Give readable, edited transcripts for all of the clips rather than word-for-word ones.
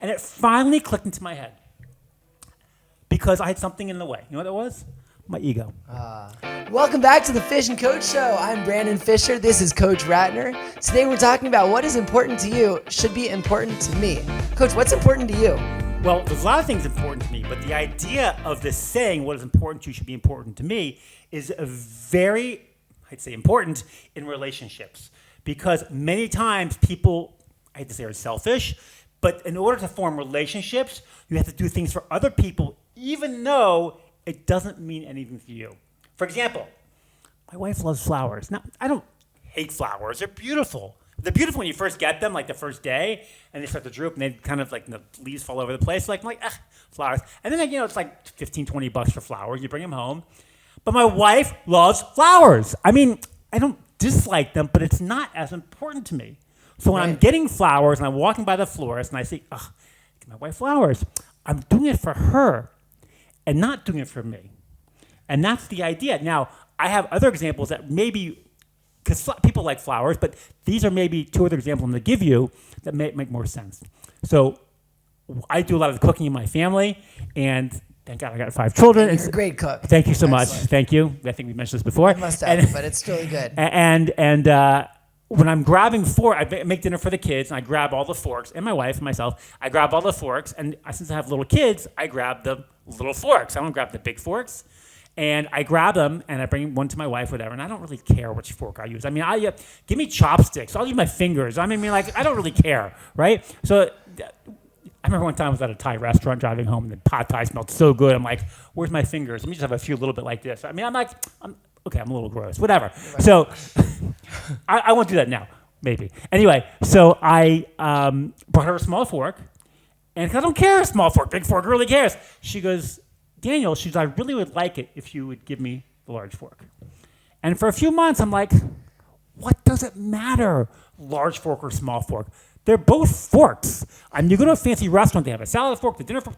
And it finally clicked into my head because I had something in the way. You know what that was? My ego. Welcome back to the Fish and Coach Show. I'm Brandon Fisher. This is Coach Ratner. Today we're talking about what is important to you should be important to me. Coach, what's important to you? Well, there's a lot of things important to me, but the idea of this saying what is important to you should be important to me is a very, I'd say, important in relationships. Because many times people, I hate to say are selfish, but in order to form relationships, you have to do things for other people, even though it doesn't mean anything to you. For example, my wife loves flowers. Now, I don't hate flowers. They're beautiful. They're beautiful when you first get them, like the first day, and they start to droop, and they kind of like the leaves fall over the place. Like, I'm like, flowers. And then, it's like $15-$20 for flowers. You bring them home. But my wife loves flowers. I mean, I don't dislike them, but it's not as important to me. So when I'm getting flowers and I'm walking by the florist and I say, get my wife flowers, I'm doing it for her and not doing it for me. And that's the idea. Now, I have other examples that maybe, because people like flowers, but these are maybe two other examples I'm going to give you that may make more sense. So I do a lot of the cooking in my family, and thank God I got 5 children. You're a great cook. Thank you so much. Thank you. I think we mentioned this before. I must have, but it's really good. And when I'm grabbing I make dinner for the kids, and I grab all the forks, and my wife and myself, I grab all the forks, and since I have little kids, I grab the little forks. I don't grab the big forks. And I grab them, and I bring one to my wife, whatever, and I don't really care which fork I use. I mean, give me chopsticks. I'll use my fingers. I mean, I don't really care, right? So I remember one time I was at a Thai restaurant driving home, and the pad Thai smelled so good. I'm like, where's my fingers? Let me just have a few little bit like this. I mean, I'm a little gross, whatever. Right. So I won't do that now, maybe. Anyway, so I brought her a small fork, and I don't care, small fork, big fork, who really cares? She goes, Daniel, I really would like it if you would give me the large fork. And for a few months, I'm like, what does it matter, large fork or small fork? They're both forks. I mean, you go to a fancy restaurant, they have a salad fork, the dinner fork.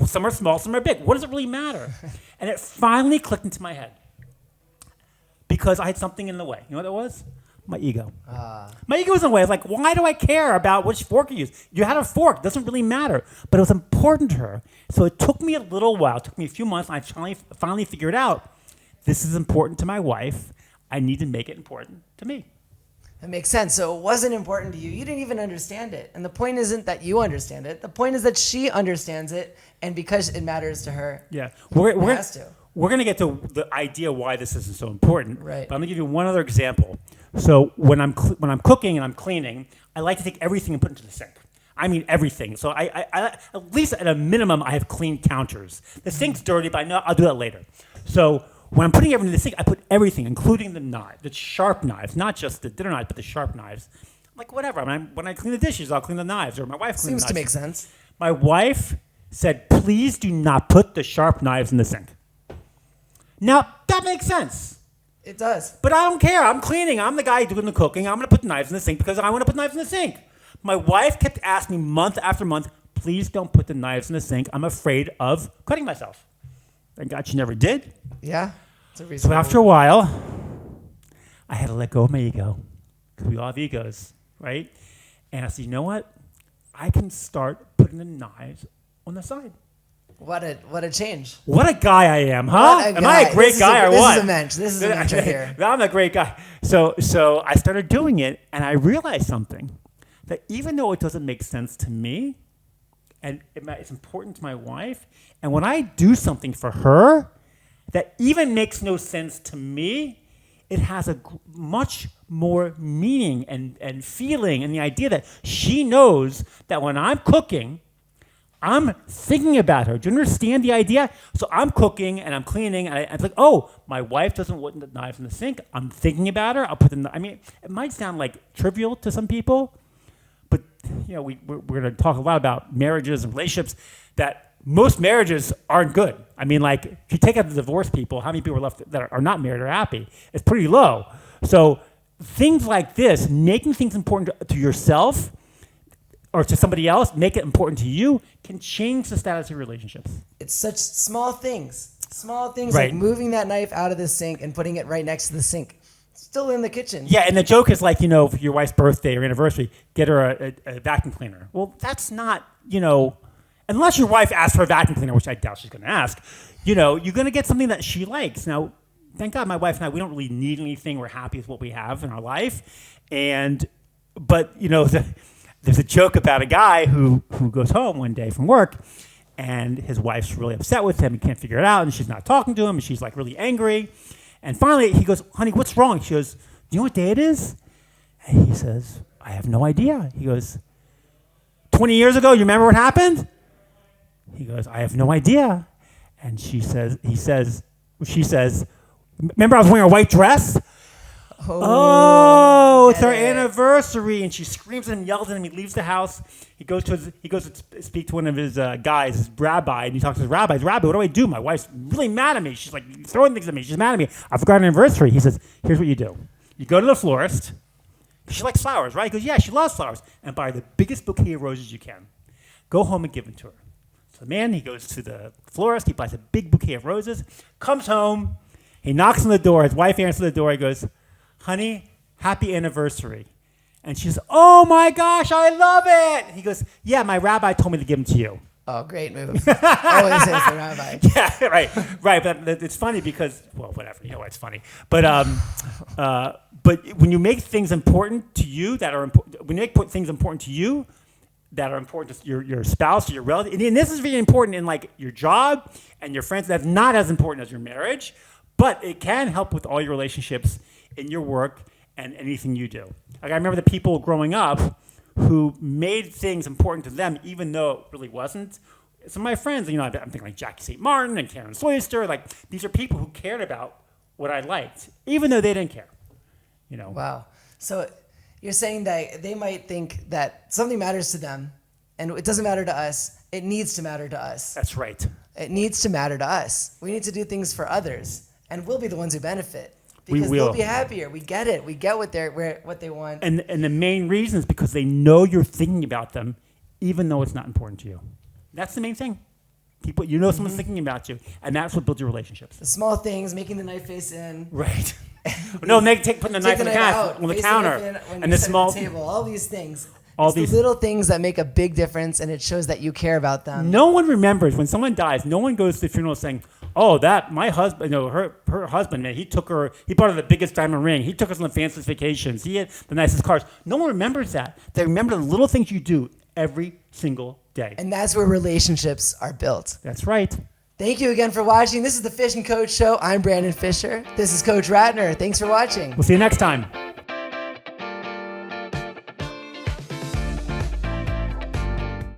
Some are small, some are big. What does it really matter? And it finally clicked into my head because I had something in the way. You know what it was? My ego. My ego was in the way. I was like, why do I care about which fork you use? You had a fork. It doesn't really matter. But it was important to her. So it took me a little while. It took me a few months. And I finally figured out this is important to my wife. I need to make it important to me. That makes sense. So it wasn't important to you. You didn't even understand it. And the point isn't that you understand it. The point is that she understands it. And because it matters to her, it has to. We're going to get to the idea why this isn't so important. Right. But I'm going to give you one other example. So when I'm cooking and I'm cleaning, I like to take everything and put it into the sink. I mean everything. So I at least at a minimum, I have clean counters. The sink's dirty, but I know I'll do that later. So when I'm putting everything in the sink, I put everything, including the knives, the sharp knives, not just the dinner knives, but the sharp knives. I'm like, whatever. When I clean the dishes, I'll clean the knives, or my wife cleans the knives. Seems to make sense. My wife said, please do not put the sharp knives in the sink. Now, that makes sense. It does. But I don't care. I'm cleaning. I'm the guy doing the cooking. I'm going to put knives in the sink because I want to put knives in the sink. My wife kept asking me month after month, please don't put the knives in the sink. I'm afraid of cutting myself. Thank God she never did. Yeah. It's a reason. So after a while, I had to let go of my ego because we all have egos, right? And I said, you know what? I can start putting the knives on the side. What a change. What a guy I am, huh? Am I a great guy or what? This is a mensch right here. I'm a great guy. So I started doing it, and I realized something, that even though it doesn't make sense to me, and it's important to my wife, and when I do something for her that even makes no sense to me, it has a much more meaning and feeling, and the idea that she knows that when I'm cooking, I'm thinking about her. Do you understand the idea? So I'm cooking and I'm cleaning, and it's like, oh, my wife doesn't want the knives in the sink. I'm thinking about her. I'll put them. I mean, it might sound like trivial to some people, but we're going to talk a lot about marriages and relationships that most marriages aren't good. I mean, like if you take out the divorced people, how many people are left that are not married or happy? It's pretty low. So things like this, making things important to yourself or to somebody else, make it important to you, can change the status of your relationships. It's such small things. Small things right. Like moving that knife out of the sink and putting it right next to the sink. Still in the kitchen. Yeah, and the joke is like, for your wife's birthday or anniversary, get her a vacuum cleaner. Well, that's not, unless your wife asks for a vacuum cleaner, which I doubt she's going to ask, you're going to get something that she likes. Now, thank God my wife and I, we don't really need anything. We're happy with what we have in our life. But there's a joke about a guy who goes home one day from work, and his wife's really upset with him. He can't figure it out, and she's not talking to him, and she's like really angry. And finally, he goes, honey, what's wrong? She goes, do you know what day it is? And he says, I have no idea. He goes, 20 years ago, you remember what happened? He goes, I have no idea. And she says, remember I was wearing a white dress? Oh, it's our anniversary. And she screams at him, yells at him. He leaves the house. He goes to speak to one of his guys, his rabbi, and he talks to his rabbi. Rabbi, what do I do? My wife's really mad at me. She's like throwing things at me. She's mad at me. I forgot an anniversary. He says, here's what you do. You go to the florist. She likes flowers, right? He goes, yeah, she loves flowers. And buy the biggest bouquet of roses you can. Go home and give them to her. So the man, he goes to the florist. He buys a big bouquet of roses. Comes home. He knocks on the door. His wife answers the door. He goes, honey, happy anniversary. And she says, oh my gosh, I love it. He goes, yeah, my rabbi told me to give them to you. Oh, great move. Always says the rabbi. Yeah, right. But it's funny because, well, whatever. You know why it's funny. But when you make things important to you that are important, when you make things important to you that are important to your spouse or your relative, and this is really important in like your job and your friends. That's not as important as your marriage, but it can help with all your relationships in your work and anything you do. Like I remember the people growing up who made things important to them, even though it really wasn't. Some of my friends, I'm thinking like Jackie St. Martin and Karen Soyster, like these are people who cared about what I liked, even though they didn't care. Wow. So you're saying that they might think that something matters to them, and it doesn't matter to us. It needs to matter to us. That's right. It needs to matter to us. We need to do things for others, and we'll be the ones who benefit. We Because will. they'll be happier. We get it. We get what they want. And the main reason is because they know you're thinking about them, even though it's not important to you. That's the main thing. People, someone's thinking about you, and that's what builds your relationships. The small things, making the knife face in. Right. No, putting the knife on the counter, and the small table. All these things. The little things that make a big difference, and it shows that you care about them. No one remembers when someone dies. No one goes to the funeral saying, "Oh, that my husband, her husband, man, he bought her the biggest diamond ring. He took us on the fanciest vacations. He had the nicest cars." No one remembers that. They remember the little things you do every single day. And that's where relationships are built. That's right. Thank you again for watching. This is the Fish and Coach Show. I'm Brandon Fisher. This is Coach Ratner. Thanks for watching. We'll see you next time.